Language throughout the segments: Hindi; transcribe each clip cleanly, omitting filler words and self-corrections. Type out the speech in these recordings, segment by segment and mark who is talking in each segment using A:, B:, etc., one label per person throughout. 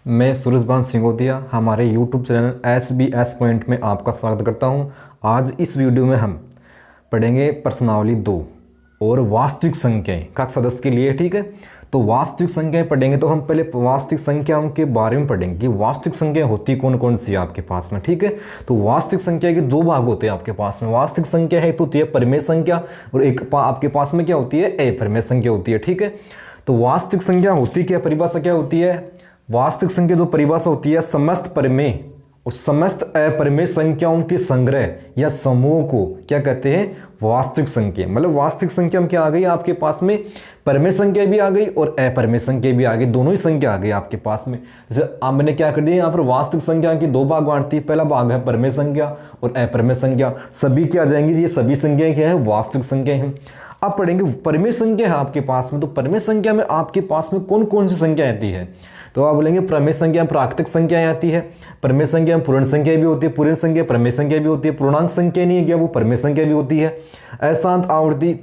A: मैं सूरजभान सिंगोदिया हमारे YouTube चैनल SBS पॉइंट में आपका स्वागत करता हूं। आज इस वीडियो में हम पढ़ेंगे प्रश्नावली 2 और वास्तविक संख्याएं कक्षा 10 के लिए। ठीक है, तो वास्तविक संख्याएं पढ़ेंगे तो हम पहले वास्तविक संख्याओं के बारे में पढ़ेंगे कि वास्तविक संख्या होती कौन कौन सी है आपके पास में। ठीक है, तो वास्तविक संख्या के दो भाग होते हैं आपके पास में। वास्तविक संख्या है तो होती है परिमेय संख्या और एक आपके पास में क्या होती है, अपरिमेय संख्या होती है। ठीक है, तो वास्तविक संख्या होती क्या, परिभाषा क्या होती है? वास्तविक संख्या जो परिभाषा होती है, समस्त परिमेय और समस्त अपरिमेय संख्याओं के संग्रह या समूह को क्या कहते हैं, वास्तविक संख्या। मतलब वास्तविक संख्या में क्या आ गई आपके पास में, परिमेय संख्या भी आ गई और अपरिमेय संख्या भी आ गई, दोनों ही संख्या आ गई आपके पास में। जैसे अब मैंने क्या कर दिया, यहाँ पर वास्तविक संख्या की दो भाग बांटती है। पहला भाग है परिमेय संख्या और अपरिमेय संख्या, सभी क्या आ जाएंगी, ये सभी संख्याएं क्या है, वास्तविक संख्या है। अब पढ़ेंगे परिमेय संख्या है आपके पास में, तो परिमेय संख्या में आपके पास में कौन कौन सी संख्या आती है, तो आप बोलेंगे प्रमेय संख्या प्राकृतिक संख्याएं आती है, परिमेय संख्या में पूर्ण संख्या भी होती है, पूर्ण संख्या प्रमेय संख्या भी होती है, पूर्णांक संख्या नहीं है क्या, वो परिमेय संख्या भी होती है। अशांत आवर्ती,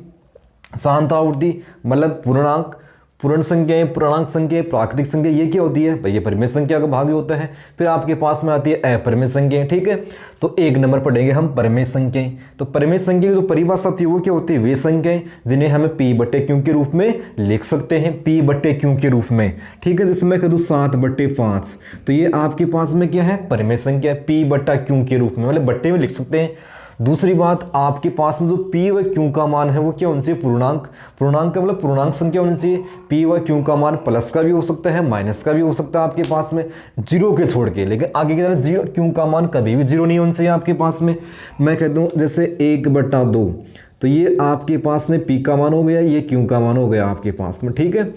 A: शांत आवर्ती मतलब पूर्णांक, पूर्ण संख्याएं, पूर्णांक संख्या, प्राकृतिक संख्या, ये क्या होती है भाई, ये परिमेय संख्या का भाग ही होता है। फिर आपके पास में आती है अपरिमेय संख्याएं। ठीक है, तो एक नंबर पढ़ेंगे हम परिमेय संख्याएं। तो परिमेय संख्या की जो परिभाषा थी वो क्या होती है, वे संख्याएं जिन्हें हमें p/q के रूप में लिख सकते हैं, p/q के रूप में। ठीक है, जैसे मैं कह दूं 7/5, तो ये आपके पास में क्या है, परिमेय संख्या p/q के रूप में, मतलब बट्टे में लिख सकते हैं। दूसरी बात, आपके पास में जो p व q का मान है वो क्या होना चाहिए, पूर्णांक। पूर्णांक का मतलब पूर्णांक संख्या होनी चाहिए। p व q का मान प्लस का भी हो सकता है, माइनस का भी हो सकता है आपके पास में, जीरो के छोड़ के। लेकिन आगे की तरफ जीरो, q का मान कभी भी जीरो नहीं होना चाहिए आपके पास में। मैं कह दूं जैसे 1/2, तो ये आपके पास में p का मान हो गया, ये q का मान हो गया आपके पास में। ठीक है,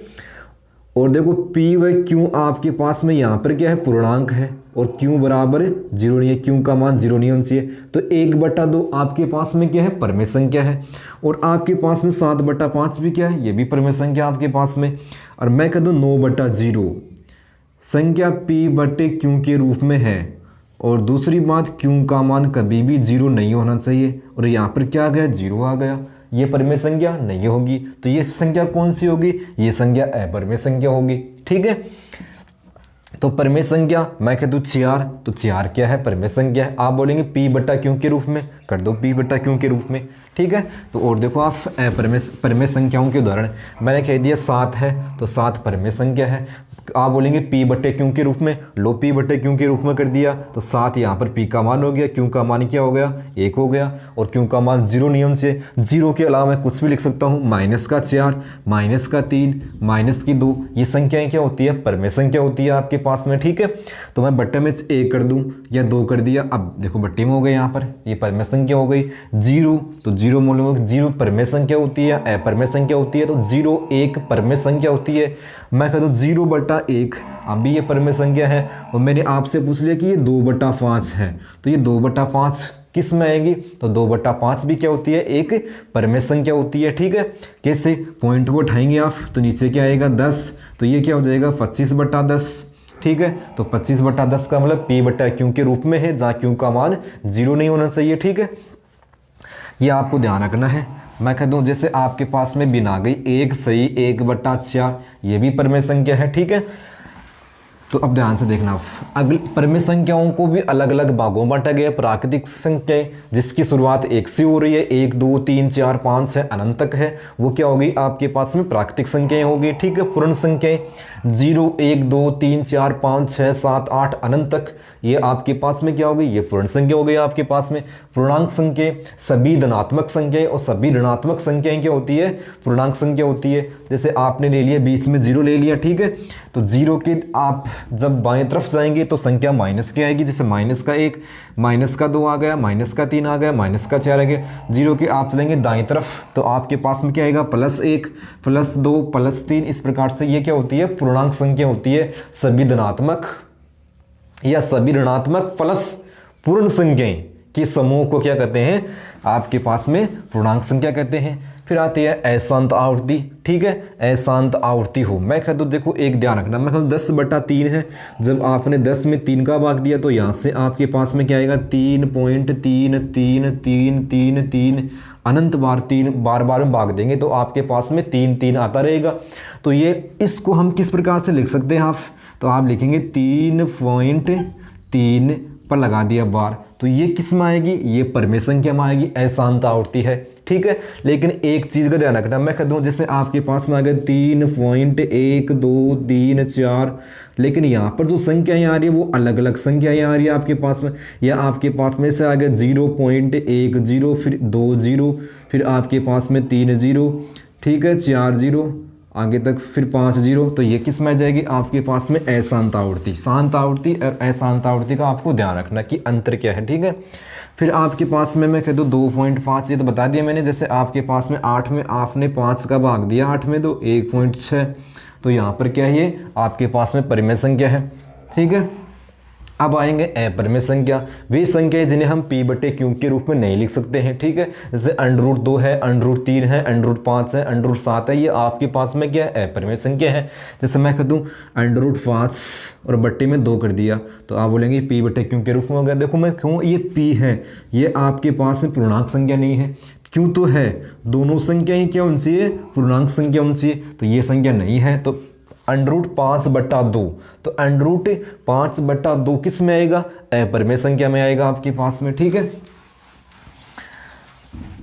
A: और देखो p व q आपके पास में यहाँ पर क्या है, पूर्णांक है और q बराबर जीरो नहीं है, q का मान जीरो नहीं होना चाहिए। तो 1/2 आपके पास में क्या है, परिमेय संख्या है। और आपके पास में 7/5 भी क्या है, ये भी परिमेय संख्या आपके पास में। और मैं कह दूँ 9/0 संख्या p/q के रूप में है। और दूसरी बात, q का मान कभी भी जीरो नहीं होना चाहिए, और यहाँ पर क्या आ गया, जीरो आ गया, ये परिमेय संख्या नहीं होगी। तो ये संख्या कौन सी होगी, ये संख्या अपरिमेय संख्या होगी। ठीक है, तो परिमेय संख्या मैं कह दूं 4, तो 4 क्या है, परिमेय संख्या है। आप बोलेंगे p/q के रूप में, कर दो p/q के रूप में। ठीक है, तो और देखो आप परिमेय संख्याओं के उदाहरण, मैंने कह दिया 7 है, तो 7 परिमेय संख्या है। आप बोलेंगे p/q के रूप में, लो p/q के रूप में कर दिया, तो 7 यहाँ पर p का मान हो गया, q का मान क्या हो गया, 1 हो गया, और q का मान जीरो नहीं होना चाहिए। जीरो के अलावा मैं कुछ भी लिख सकता हूँ, -4, -3, -2, ये संख्याएं क्या होती है, परिमेय संख्या होती है आपके पास में। ठीक है, तो मैं बट्टे में 1 कर दूं या 2 कर दिया, अब देखो बट्टे में हो गए, यहाँ पर ये परिमेय संख्या हो गई। 0, तो 0 मूल्य, 0 परिमेय संख्या होती है, अपरिमेय संख्या होती है, तो 0 1 परिमेय संख्या होती है। मैं कह दूं 0/1, अब भी ये परिमेय संख्या है। और मैंने आपसे पूछ लिया कि ये 2/5 है, तो ये 2/5 किस में आएगी, तो 2/5 भी क्या होती है, एक परिमेय संख्या होती है। ठीक है, कैसे, पॉइंट को उठाएंगे आप तो नीचे क्या आएगा 10, तो ये क्या हो जाएगा 25/10। ठीक है, तो 25/10 का मतलब p/q के रूप में है, जहाँ q का मान जीरो नहीं होना चाहिए। ठीक है, ये आपको ध्यान रखना है। मैं कह दूं जैसे आपके पास में बिन आ गई 1 सही 1/4, ये भी परिमेय संख्या है। ठीक है, तो अब ध्यान से देखना, अगले परिमेय संख्याओं को भी अलग अलग भागों में बांटा गया। प्राकृतिक संख्याएं जिसकी शुरुआत 1 से हो रही है, 1 2 3 4 5 6 अनंत तक है, वो क्या होगी आपके पास में, प्राकृतिक संख्याएं होगी। ठीक है, पूर्ण संख्याएं 0 1 2 3 4 5 6 7 8 अनंत तक, ये आपके पास में क्या होगी, ये पूर्ण संख्या हो गई आपके पास में। पूर्णांक संख्या सभी धनात्मक संख्याएं और सभी ऋणात्मक संख्याएं क्या होती है, पूर्णांक संख्या होती है। जैसे आपने ले लिया बीच में 0 ले लिया, ठीक है, तो 0 के आप जब बाएं तरफ जाएंगे तो संख्या माइनस की आएगी, जैसे -1, -2 आ गया, -3 आ गया, -4 आ गया। 0 के आप चलेंगे दाएं तरफ तो आपके पास में क्या आएगा, +1, +2, +3, इस प्रकार से ये क्या होती है, पूर्णांक संख्या होती है। सभी धनात्मक या सभी ऋणात्मक प्लस पूर्ण संख्याएं के समूह को क्या कहते हैं, आपके पास में पूर्णांक संख्या कहते हैं। फिर आती है अशांत आवृत्ति। ठीक है, अशांत आवृत्ति हो, मैं कह दूं देखो एक ध्यान रखना, मैं कहूँ 10/3 है, जब आपने 10 में 3 का भाग दिया तो यहाँ से आपके पास में क्या आएगा, 3.333333 अनंत बार 3 बार बार में भाग देंगे तो आपके पास में 3 3 आता रहेगा। तो ये इसको हम किस प्रकार से लिख सकते हैं आप, तो आप लिखेंगे 3.3 पर लगा दिया बार, तो ये किस में आएगी, ये परमेय संख्या में आएगी, अशांत आवर्ती है। ठीक है, लेकिन एक चीज़ का ध्यान रखना, मैं कह दूँ जैसे आपके पास में आ गया 3.1 2 3 4, लेकिन यहाँ पर जो संख्याएँ आ रही है वो अलग अलग संख्याएँ आ रही है आपके पास में, या आपके पास में से आ गया 0.10, फिर 2 0, फिर आपके पास में 3 0, ठीक है, 4 0 आगे तक, फिर 5 0, तो ये किस में आ जाएगी आपके पास में अशांत आवर्ती। शांत आवर्ती और अशांत आवर्ती का आपको ध्यान रखना कि अंतर क्या है। ठीक है, फिर आपके पास में मैं कह दूँ 2.5, ये तो बता दिया मैंने। जैसे आपके पास में 8 में आपने 5 का भाग दिया 8 में, तो 1.6, तो यहाँ पर क्या है, ये आपके पास में परिमेय संख्या है। ठीक है, अब आएंगे अपरिमेय संख्या, वे संख्या जिन्हें हम p/q के रूप में नहीं लिख सकते हैं। ठीक है, जैसे √2 है, √3 है, √5 है, √7 है, ये आपके पास में क्या है, अपरिमेय संख्या है। जैसे मैं कह दूँ √5 और बट्टे में 2 कर दिया, तो आप बोलेंगे p/q के रूप में हो गया। देखो मैं क्यों, ये p है, ये आपके पास में पूर्णांक संख्या नहीं है, क्यों तो है, दोनों संख्याएं क्या होनी चाहिए, पूर्णांक संख्या होनी चाहिए, तो ये संख्या नहीं है, तो √5/2, तो √5/2 किस में आएगा, अपरिमेय संख्या में आएगा आपके पास में। ठीक है,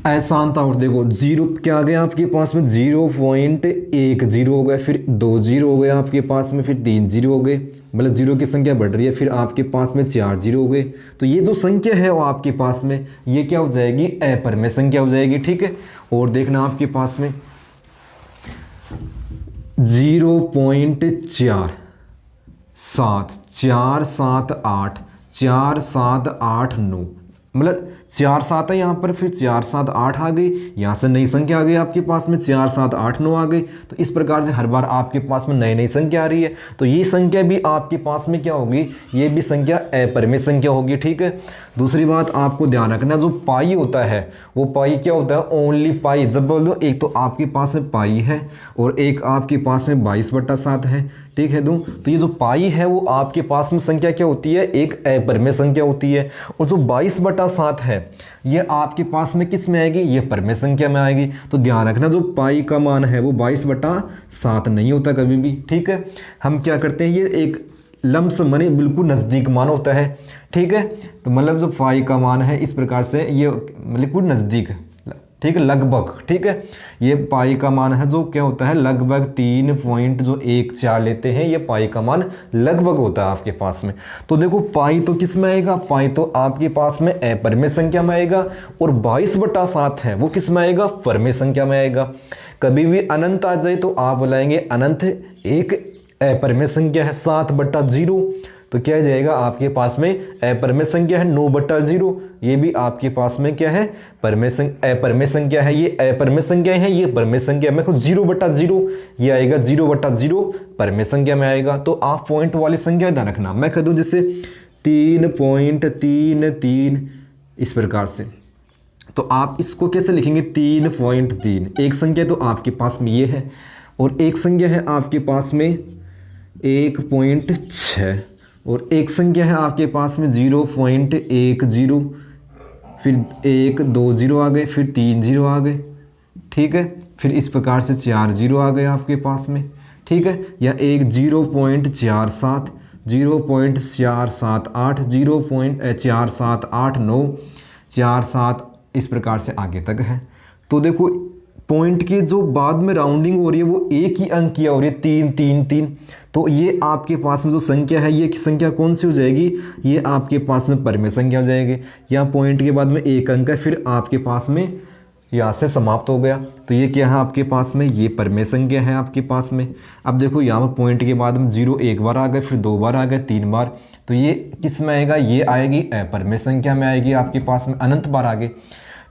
A: अशांत आवर्त देखो 0 क्या आ गया आपके पास में, 0.10 हो गया, फिर 2 0 हो गया आपके पास में, फिर 3 0 हो गए, मतलब 0 की संख्या बढ़ रही है, फिर आपके पास में 4 0 हो गए। तो ये जो संख्या है वो आपके पास में ये क्या हो जाएगी, अपरिमेय संख्या हो जाएगी। ठीक है, और देखना आपके पास में 0.4 7 4 7 8 4 7 8 9, मतलब 4 7 है यहाँ पर, फिर 4 7 8 आ गई, यहाँ से नई संख्या आ गई आपके पास में 4 7 8 9 आ गई। तो इस प्रकार से हर बार आपके पास में नई नई संख्या आ रही है, तो ये संख्या भी आपके पास में क्या होगी, ये भी संख्या अपरिमेय संख्या होगी। ठीक है, दूसरी बात आपको ध्यान रखना, जो पाई होता है वो पाई क्या होता है, ओनली पाई। जब बोलो एक तो आपके पास में पाई है और एक आपके पास में 22/7 है। ठीक है दूँ, तो ये जो पाई है वो आपके पास में संख्या क्या होती है, एक अपरिमेय संख्या होती है, और जो 22/7 है ये आपके पास में किस में आएगी, ये परिमेय संख्या में आएगी। तो ध्यान रखना जो पाई का मान है वो 22/7 नहीं होता कभी भी। ठीक है, हम क्या करते हैं, ये एक लम्स माने बिल्कुल नज़दीक मान होता है। ठीक है, तो मतलब जो पाई का मान है इस प्रकार से ये बिल्कुल नज़दीक, ठीक है, लगभग। ठीक है, ये पाई का मान है जो क्या होता है, लगभग 3.14 लेते हैं, ये पाई का मान लगभग होता है आपके पास में। तो देखो पाई तो किस में आएगा, पाई तो आपके पास में अपरिमेय संख्या में आएगा, और 22/7 है वो किस में आएगा, परिमेय संख्या में आएगा। कभी भी अनंत आ जाए तो आप बुलाएंगे अनंत एक अपरिमेय संख्या है 7/0, तो क्या जाएगा आपके पास में अपरिमेय संख्या है 9/0, ये भी आपके पास में क्या है, अपरिमेय संख्या है। ये अपरिमेय संख्या है, ये परिमेय संख्या में 0/0 ये आएगा, 0/0 परिमेय संख्या में आएगा। तो आप पॉइंट वाली संख्या ध्यान रखना, मैं कह दूं जैसे 3.33 इस प्रकार से, तो आप इसको कैसे लिखेंगे, 3.3, एक संख्या तो आपके पास में ये है, और एक संख्या है आपके पास में 1.6, और एक संख्या है आपके पास में 0.10, फिर 1 2 0 आ गए, फिर 3 0 आ गए। ठीक है, फिर इस प्रकार से 4 0 आ गए आपके पास में। ठीक है, या एक 0.47, 0.478, 0.4789, 47 इस प्रकार से आगे तक है। तो देखो पॉइंट के जो बाद में राउंडिंग हो रही है वो एक ही अंक की हो रही है, 3 3 3, तो ये आपके पास में जो संख्या है ये संख्या कौन सी हो जाएगी, ये आपके पास में परिमेय संख्या हो जाएगी। यहाँ पॉइंट के बाद में एक अंक है, फिर आपके पास में यहाँ से समाप्त हो गया, तो ये क्या है आपके पास में, ये परिमेय संख्या है आपके पास में। अब देखो यहाँ पर पॉइंट के बाद में 0 एक बार आ गए, फिर 2 बार आ गए, 3 बार, तो ये किस में आएगा, ये आएगी अपरिमेय संख्या में आएगी आपके पास में, अनंत बार आ गए।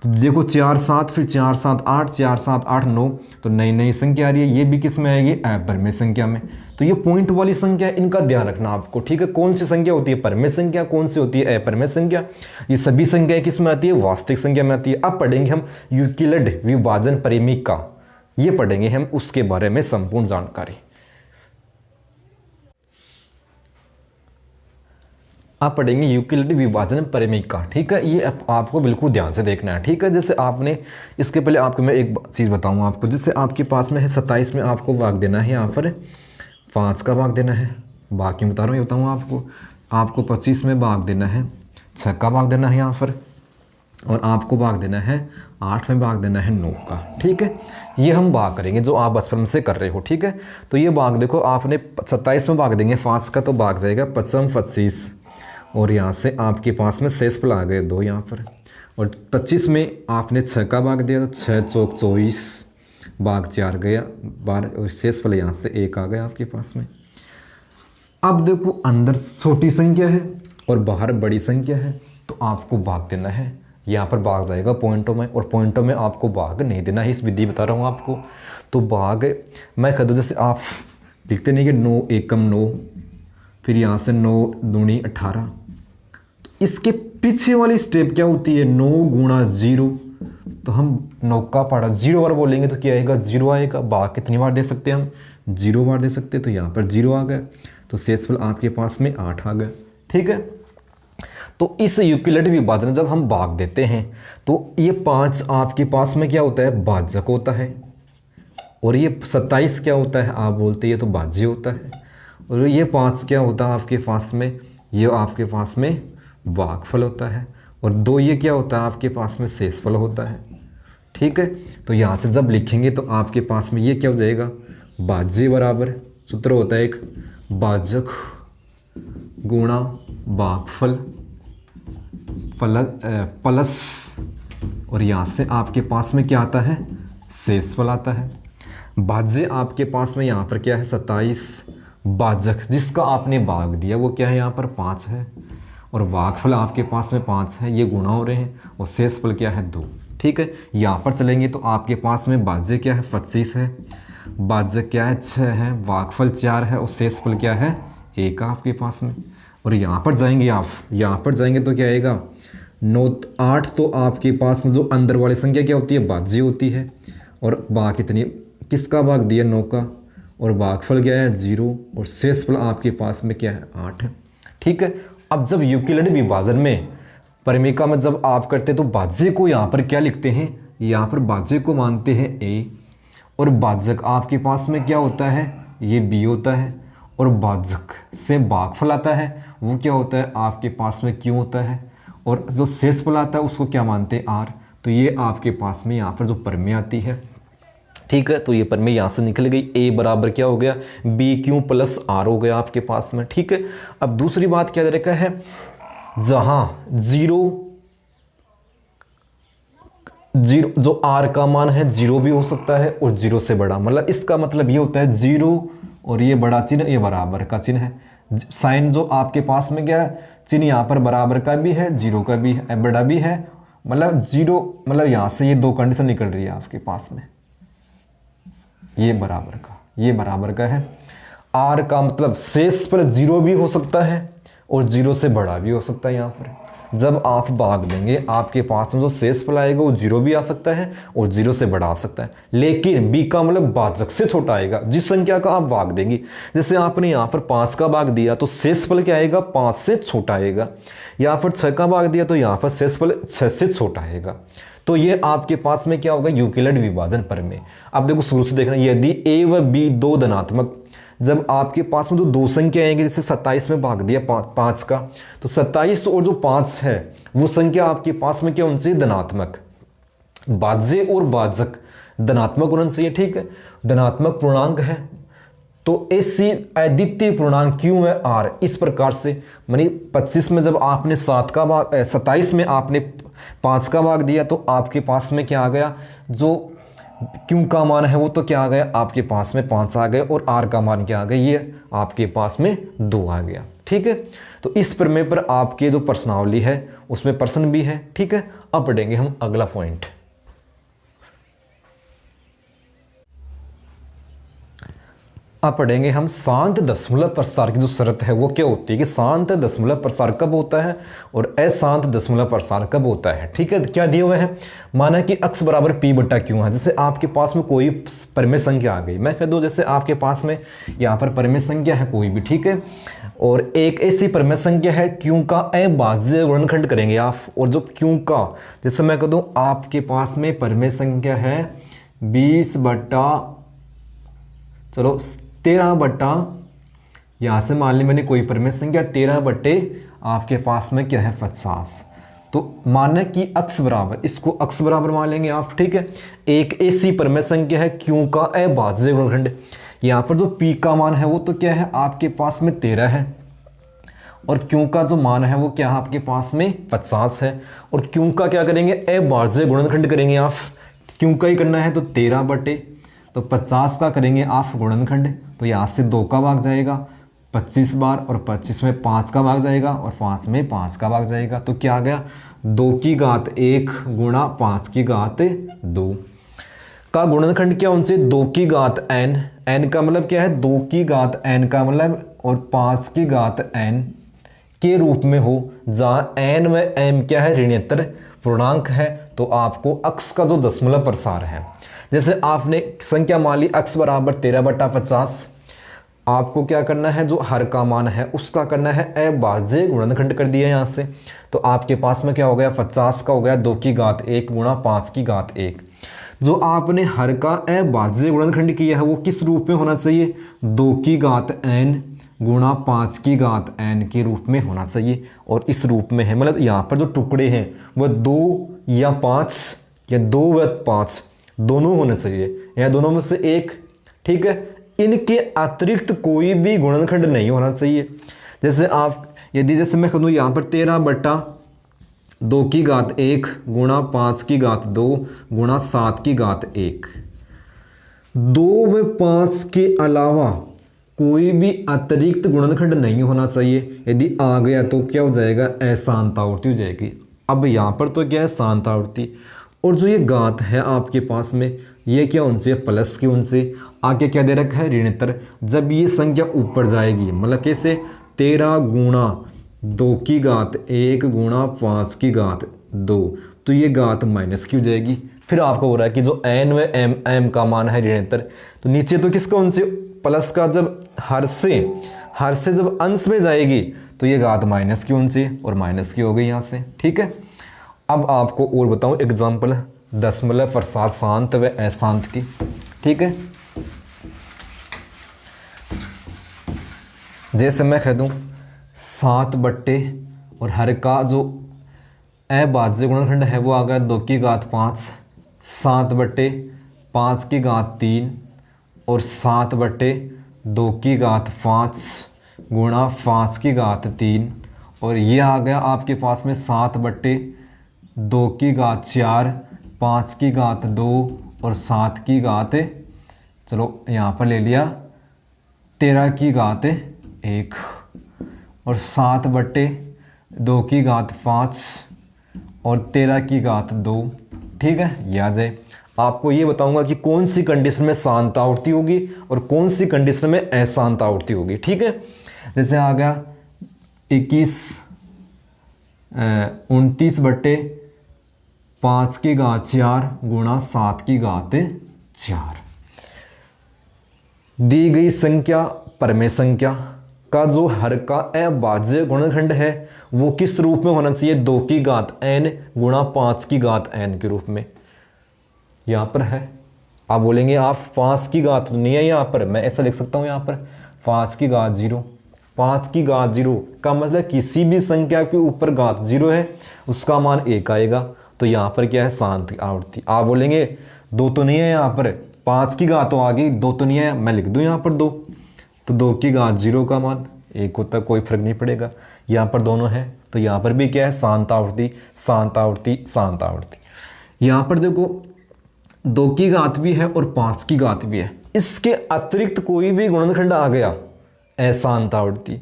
A: तो देखो 4 7, फिर 4 7 8, 4 7 8 9, तो नई नई संख्या आ रही है, ये भी किस में आएगी, अपरिमेय संख्या में। तो ये पॉइंट वाली संख्या, इनका ध्यान रखना आपको। ठीक है, कौन सी संख्या होती है परिमेय संख्या, कौन सी होती है अपरिमेय संख्या, ये सभी संख्याएं किस में आती है, वास्तविक संख्या में आती है। अब पढ़ेंगे हम यूक्लिड विभाजन परिमेयिका, ये पढ़ेंगे हम उसके बारे में संपूर्ण जानकारी। आप पढ़ेंगे यूक्लिड विभाजन परिमेयिका। ठीक है, ये आपको बिल्कुल ध्यान से देखना है। ठीक है, जैसे आपने इसके पहले आपको मैं एक चीज़ बताऊंगा आपको, जैसे आपके पास में है 27 में आपको भाग देना है, यहाँ पर 5 का भाग देना है, भाग क्यों बता रहा हूँ, ये बताऊँ आपको 25 में भाग देना है 6 का भाग देना है यहाँ पर, और आपको भाग देना है 8 में भाग देना है 9 का। ठीक है, ये हम भाग करेंगे जो आप बचपन से कर रहे हो। ठीक है, तो ये भाग देखो, आपने 27 में भाग देंगे 5 का, तो भाग जाएगा 5 25, और यहाँ से आपके पास में शेष फल आ गए 2 यहाँ पर, और 25 में आपने 6 का भाग दिया तो 6 चौक 24, भाग 4 गया 12, और शेष फल यहाँ से 1 आ गया आपके पास में। अब देखो अंदर छोटी संख्या है और बाहर बड़ी संख्या है, तो आपको भाग देना है, यहाँ पर भाग जाएगा पॉइंटों में, और पॉइंटों में आपको भाग नहीं देना है, इस विधि बता रहा हूँ आपको। तो भाग मैं कह दूँ, जैसे आप लिखते नहीं कि 9 एकम 9, फिर यहाँ से 9 दूनी 18, तो इसके पीछे वाली स्टेप क्या होती है 9 गुणा 0, तो हम 9 का पहाड़ा 0 बार बोलेंगे तो क्या आएगा 0 आएगा। भाग कितनी बार दे सकते हैं हम 0 बार दे सकते हैं, तो यहाँ पर 0 आ गया, तो शेषफल आपके पास में 8 आ गया। ठीक है, तो इस यूक्लिड विभाजन जब हम भाग देते हैं तो ये 5 आपके पास में क्या होता है भाजक होता है, और ये 27 क्या होता है आप बोलते हैं ये तो भाज्य होता है, और ये 5 क्या होता है आपके पास में, ये आपके पास में भागफल होता है, और 2 ये क्या होता है आपके पास में शेषफल होता है। ठीक है, तो यहाँ से जब लिखेंगे तो आपके पास में ये क्या हो जाएगा भाज्य बराबर सूत्र होता है एक भाजक गुणा भागफल प्लस, और यहाँ से आपके पास में क्या आता है शेषफल आता है। भाज्य आपके पास में यहाँ पर क्या है 27, भाजक जिसका आपने भाग दिया वो क्या है यहाँ पर 5 है, और भागफल आपके पास में 5 है, ये गुणा हो रहे हैं, और शेषफल क्या है 2। ठीक है, यहाँ पर चलेंगे तो आपके पास में भाज्य क्या है 25 है, भाजक क्या है 6 है, भागफल 4 है, और शेषफल क्या है 1 आपके पास में। और यहाँ पर जाएंगे आप, यहाँ पर जाएंगे तो क्या आएगा 9 8, तो आपके पास में जो अंदर वाली संख्या क्या होती है भाज्य होती है, और भाग कितनी किसका भाग दिया 9 का, और भागफल क्या है 0, और शेषफल आपके पास में क्या है 8 है। ठीक है, अब जब यूक्लिड विभाजन में परिमेय में जब आप करते हैं तो भाज्य को यहाँ पर क्या लिखते हैं, यहाँ पर भाज्य को मानते हैं a, और भाजक आपके पास में क्या होता है ये b होता है, और भाजक से भागफल आता है वो क्या होता है आपके पास में q होता है, और जो शेषफल आता है उसको क्या मानते हैं r। तो ये आपके पास में यहाँ पर जो परिमेय आती है। ठीक है, तो ये परिमेय यहाँ से निकल गई, a बराबर क्या हो गया BQ प्लस R हो गया आपके पास में। ठीक है, अब दूसरी बात क्या दे रखा है, जहाँ 0 जो R का मान है 0 भी हो सकता है और 0 से बड़ा, मतलब इसका मतलब ये होता है 0 और ये बड़ा चिन्ह ये बराबर का चिन्ह है, साइन जो आपके पास में क्या है चिन्ह यहाँ पर बराबर का भी है 0 का भी है बड़ा भी है, मतलब 0 मतलब यहाँ से ये 2 कंडीशन निकल रही है आपके पास में, ये बराबर का है। R का मतलब शेष पर 0 भी हो सकता है और 0 से बड़ा भी हो सकता है। यहाँ पर जब आप भाग देंगे आपके पास में जो शेषफल आएगा वो 0 भी आ सकता है और 0 से बड़ा आ सकता है, लेकिन b का मतलब भाजक से छोटा आएगा जिस संख्या का आप भाग देंगे। जैसे आपने यहाँ पर 5 का भाग दिया तो शेषफल क्या आएगा 5 से छोटा आएगा, यहाँ पर 6 का भाग दिया तो यहाँ पर शेषफल 6 से छोटा आएगा। तो ये आपके पास में क्या होगा यूक्लिड विभाजन परिमेय। अब देखो शुरू से देखना, यदि a व b दो धनात्मक, जब आपके पास में जो 2 संख्या आएंगी, जैसे 27 में भाग दिया 5 का, तो 27 और जो 5 है वो संख्या आपके पास में क्या होनी चाहिए धनात्मक, भाज्य और भाजक धनात्मक होना चाहिए। ठीक है, धनात्मक पूर्णांक है तो ऐसी अद्वितीय पूर्णांक क्यों है r, इस प्रकार से मानी 25 में जब आपने 7 का भाग 27 में आपने 5 का भाग दिया तो आपके पास में क्या आ गया, जो क्यों का मान है वो तो क्या आ गया आपके पास में 5 आ गए, और r का मान क्या आ गया ये आपके पास में 2 आ गया। ठीक है, तो इस प्रमेय पर आपके जो प्रश्नावली है उसमें प्रश्न भी है। ठीक है, अब पढ़ेंगे हम अगला पॉइंट। अब पढ़ेंगे हम शांत दशमलव प्रसार की जो शर्त है वो क्या होती है कि शांत दशमलव प्रसार कब होता है और अशांत दशमलव प्रसार कब होता है। ठीक है, क्या दिए हुए हैं, माना कि x बराबर p बटा q है। जैसे आपके पास में कोई परिमेय संख्या आ गई, मैं कह दूं जैसे आपके पास में यहाँ पर परिमेय संख्या है कोई भी, ठीक है, और एक ऐसी परिमेय संख्या है q का अभाज्य वर्णखंड करेंगे आप, और जो q का जैसे मैं कह दूं आपके पास में परिमेय संख्या है 20 बटा चलो 13 बटा यहाँ से मान ली मैंने कोई परमेय संख्या 13 बटे आपके पास में क्या है 50, तो माने कि अक्स बराबर, इसको अक्स बराबर मान लेंगे आप, ठीक है। एक ऐसी परमेय संख्या है क्यू का अभाज्य गुणनखंड। यहाँ पर जो पी का मान है वो तो क्या है आपके पास में 13 है, और क्यू का जो मान है वो क्या है आपके पास में 50 है। और क्यू का क्या करेंगे अभाज्य गुणनखंड करेंगे आप, क्यू का ही करना है तो 13 बटे तो 50 का करेंगे आप गुणनखंड, तो यहाँ से 2 का भाग जाएगा 25 बार, और 25 में 5 का भाग जाएगा, और 5 में 5 का भाग जाएगा, तो क्या आ गया 2 की घात 1 गुणा 5 की घात 2 का गुणनखंड क्या उनसे 2 की घात n, n का मतलब क्या है 2 की घात n का मतलब, और 5 की घात n के रूप में हो, जहाँ n व m क्या है ऋणात्मक पूर्णांक है, तो आपको अक्स का जो दशमलव प्रसार है, जैसे आपने संख्या मान ली अक्स बराबर 13/50, आपको क्या करना है जो हर का मान है उसका करना है अभाज्य गुणनखंड कर दिया यहाँ से, तो आपके पास में क्या हो गया 50 का हो गया 2 की घात 1 गुणा 5 की घात 1। जो आपने हर का अभाज्य गुणनखंड किया है वो किस रूप में होना चाहिए 2 की घात n गुणा 5 की घात n के रूप में होना चाहिए, और इस रूप में है, मतलब यहाँ पर जो टुकड़े हैं वह 2 या 5 या 2 व 5 दोनों होने चाहिए, या दोनों में से एक, ठीक है। इनके अतिरिक्त कोई भी गुणनखंड नहीं होना चाहिए। जैसे आप यदि जैसे मैं कहूँ यहाँ पर 13 बटा 2 की घात 1 गुणा 5 की घात 2 गुणा 7 की घात 1, 2 व 5 के अलावा कोई भी अतिरिक्त गुणनखंड नहीं होना चाहिए। यदि आ गया तो क्या हो जाएगा अशांत आवृत्ति हो जाएगी। अब यहाँ पर तो क्या है शांत आवृत्ति, और जो ये घात है आपके पास में ये क्या उनसे प्लस की, उनसे आगे क्या दे रखा है ऋणात्मक। जब ये संख्या ऊपर जाएगी मतलब कैसे 13 गुणा 2 की घात 1 गुणा 5 की घात 2, तो ये घात माइनस की हो जाएगी। फिर आपको हो रहा है कि जो n व m का मान है ऋणात्मक, तो नीचे तो किसका उनसे प्लस का, जब हर से जब अंश में जाएगी तो ये घात माइनस की उनसे, और माइनस की हो गई यहाँ से, ठीक है। अब आपको और बताऊँ एग्जाम्पल दशमलव प्रसार शांत व अशांत की, ठीक है। जैसे मैं कह दूँ 7 बट्टे और हर का जो अभाज्य गुणनखंड है वो आ गया 2 की घात 5, 7 बट्टे 5 की घात 3 और 7 बट्टे 2 की घात 5 गुणा 5 की घात 3, और ये आ गया आपके पास में 7 बट्टे 2 की घात 4, 5 की घात 2 और 7 की घात, चलो यहाँ पर ले लिया 13 की घात 1, और 7 बट्टे 2 की घात 5 और 13 की घात 2, ठीक है। ये आ जाए। आपको ये बताऊंगा कि कौन सी कंडीशन में शांत आवृत्ति होगी और कौन सी कंडीशन में अशांत आवृत्ति होगी, ठीक है। जैसे आ गया 29 बट्टे 5 की घात 4 गुणा 7 की घात 4। दी गई संख्या परमेय संख्या का जो हर का अभाज्य गुणनखंड है वो किस रूप में होना चाहिए 2 की घात n गुणा 5 की घात n के रूप में। यहाँ पर है, आप बोलेंगे आप 5 की घात नहीं है यहाँ पर, मैं ऐसा लिख सकता हूँ यहाँ पर 5 की घात 0। 5 की घात 0 का मतलब किसी भी संख्या के ऊपर घात 0 है उसका मान 1 आएगा, तो यहाँ पर क्या है शांत आवृत्ति। आप बोलेंगे 2 तो नहीं है यहाँ पर, 5 की घात तो आ गई 2 तो नहीं है, मैं लिख दूँ यहाँ पर 2, तो 2 की घात 0 का मान 1 होता है, कोई फर्क नहीं पड़ेगा। यहाँ पर दोनों है तो यहाँ पर भी क्या है शांत आवृत्ति शांत आवृत्ति शांत आवृत्ति। यहाँ पर देखो 2 की घात भी है और 5 की घात भी है, इसके अतिरिक्त कोई भी गुणनखंड आ गया अशांत आवृत्ति,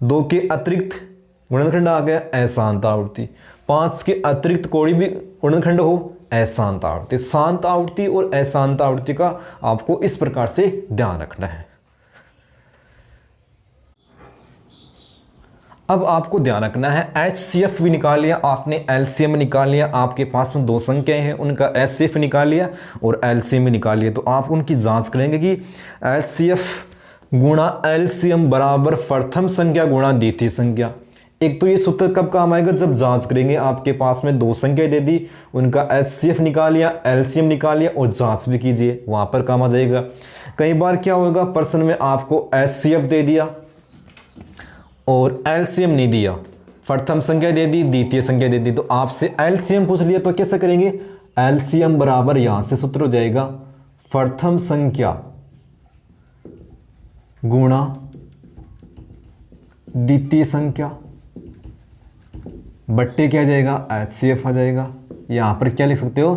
A: 2 के अतिरिक्त गुणनखंड आ गया अशांत आवृत्ति, 5 के अतिरिक्त कोई भी गुणनखंड हो अशांत आवृत्ति। शांत आवृत्ति और अशांत आवृत्ति का आपको इस प्रकार से ध्यान रखना है। अब आपको ध्यान रखना है HCF भी निकाल लिया आपने, LCM निकाल लिया, आपके पास में 2 संख्याएं हैं उनका HCF निकाल लिया और LCM निकाल लिया, तो आप उनकी जांच करेंगे कि HCF गुणा LCM बराबर प्रथम संख्या गुणा द्वितीय संख्या। एक तो ये सूत्र कब काम आएगा जब जांच करेंगे, आपके पास में 2 संख्या दे दी, उनका HCF निकाल लिया, LCM निकाल लिया और जांच भी कीजिए, वहां पर काम आ जाएगा। कई बार क्या होगा प्रश्न में आपको HCF दे दिया और एलसीएम नहीं दिया, प्रथम संख्या दे दी, द्वितीय संख्या दे दी, तो आपसे एलसीएम पूछ लिया तो कैसे करेंगे? एलसीएम बराबर यहां से सूत्र हो जाएगा प्रथम संख्या गुणा द्वितीय संख्या बट्टे क्या आ जाएगा? एचसीएफ आ जाएगा। यहां पर क्या लिख सकते हो?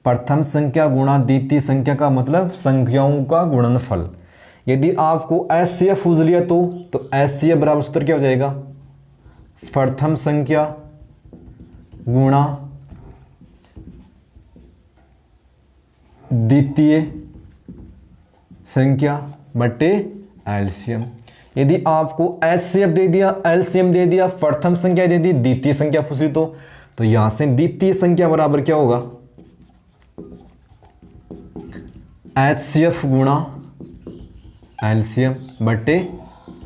A: प्रथम संख्या गुणा द्वितीय संख्या का मतलब संख्याओं का गुणनफल। यदि आपको एचसीएफ पूछ लिया तो एचसीएफ बराबर सूत्र क्या हो जाएगा? प्रथम संख्या गुणा द्वितीय संख्या बट्टे एलसीएम। यदि आपको एचसीएफ दे दिया, एलसीएम दे दिया, प्रथम संख्या दे दी, द्वितीय संख्या पूछ ली तो यहां से द्वितीय संख्या बराबर क्या होगा? एचसीएफ गुणा एलसीएम बट्टे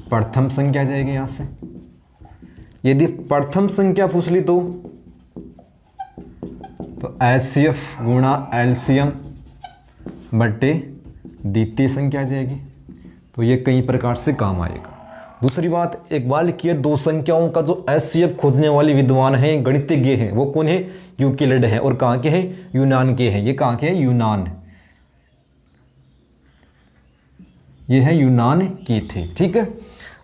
A: प्रथम संख्या जाएगी यहां से। यदि प्रथम संख्या पूछ ली तो एचसीएफ गुणा एलसीएम बट्टे द्वितीय संख्या जाएगी। तो ये कई प्रकार से काम आएगा। दूसरी बात, एक बार लिखिए, दो संख्याओं का जो एचसीएफ खोजने वाले विद्वान हैं, गणितज्ञ हैं, वो कौन है? यूक्लिड है। और कहाँ के हैं? यूनान के हैं। ये कहाँ के हैं? यूनान। ये है यूनान की थे, ठीक है।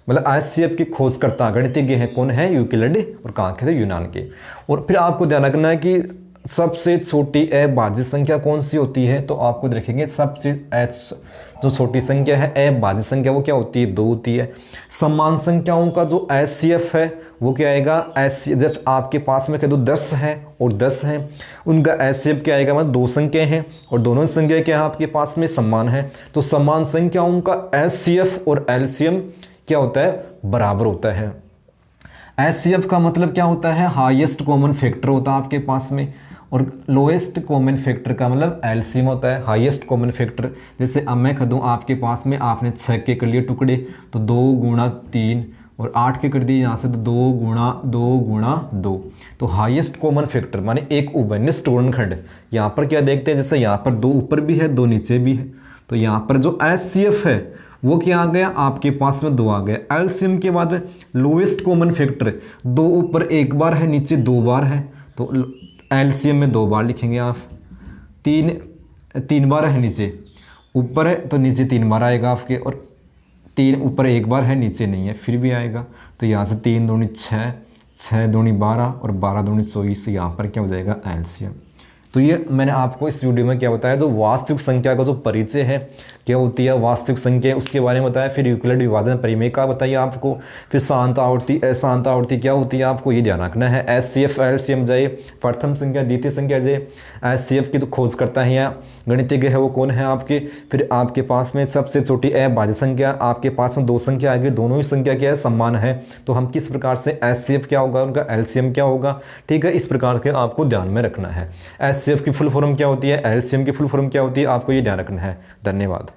A: मतलब एचसीएफ की खोज करता गणितज्ञ है कौन है? यूक्लिड। और कहाँ के थे? यूनान के। और फिर आपको ध्यान रखना है कि सबसे छोटी अभाज्य संख्या कौन सी होती है? तो आपको देखेंगे सबसे जो छोटी संख्या है अभाज्य संख्या वो क्या होती है? 2 होती है। समान संख्याओं का जो एचसीएफ है वो क्या आएगा? जब आपके पास में कह दो 10 है और 10 है, उनका एचसीएफ क्या आएगा? मतलब 2 संख्याएं हैं और दोनों संख्या क्या है आपके पास में? समान है। तो समान संख्याओं का एचसीएफ और एलसीएम क्या होता है? बराबर होता है। एचसीएफ का मतलब क्या होता है? हाईएस्ट कॉमन फैक्टर होता है आपके पास में। और लोएस्ट कॉमन फैक्टर का मतलब एलसीएम होता है, हाईएस्ट कॉमन फैक्टर। जैसे अब मैं कह दूँ आपके पास में, आपने 6 के कर लिए टुकड़े तो 2 गुणा 3, और 8 के कर दिए यहाँ से तो 2 गुणा 2। तो हाईएस्ट कॉमन फैक्टर माने एक उभयनिष्ठ गुणनखंड। यहाँ पर क्या देखते हैं? जैसे यहाँ पर 2 ऊपर भी है, 2 नीचे भी है, तो यहाँ पर जो एचसीएफ है वो क्या आ गया? आपके पास में 2 आ गया। एलसीएम के बाद में लोएस्ट कॉमन फैक्टर 2 ऊपर 1 बार है, नीचे 2 बार है, तो एलसीएम में 2 बार लिखेंगे आप। 3 बार है, नीचे ऊपर है तो नीचे 3 बार आएगा आपके, और 3 ऊपर 1 बार है, नीचे नहीं है, फिर भी आएगा। तो यहाँ से 3 दूनी 6, 6 दूनी 12 और 12 दूनी 24, यहाँ पर क्या हो जाएगा? एलसीएम। तो ये मैंने आपको इस वीडियो में क्या बताया, जो वास्तविक संख्या का जो परिचय है क्या होती है, वास्तविक संख्या उसके बारे में बताया। फिर यूक्लिड विभाजन परिमेय का बताइए आपको। फिर शांत आवर्ती अशांत आवर्ती क्या होती है आपको ये ध्यान रखना है। एचसीएफ एलसीएम जाए, प्रथम संख्या द्वितीय संख्या जाए। एचसीएफ की तो खोज करता है या गणितज्ञ है वो कौन है आपके। फिर आपके पास में सबसे छोटी अभाज्य संख्या, आपके पास में 2 संख्या आएगी, दोनों ही संख्या क्या है? समान है। तो हम किस प्रकार से एचसीएफ क्या होगा, उनका एलसीएम क्या होगा, ठीक है, इस प्रकार के आपको ध्यान में रखना है। एचसीएफ की फुल फॉर्म क्या होती है, एलसीएम की फुल फॉर्म क्या होती है, आपको ये ध्यान रखना है। धन्यवाद।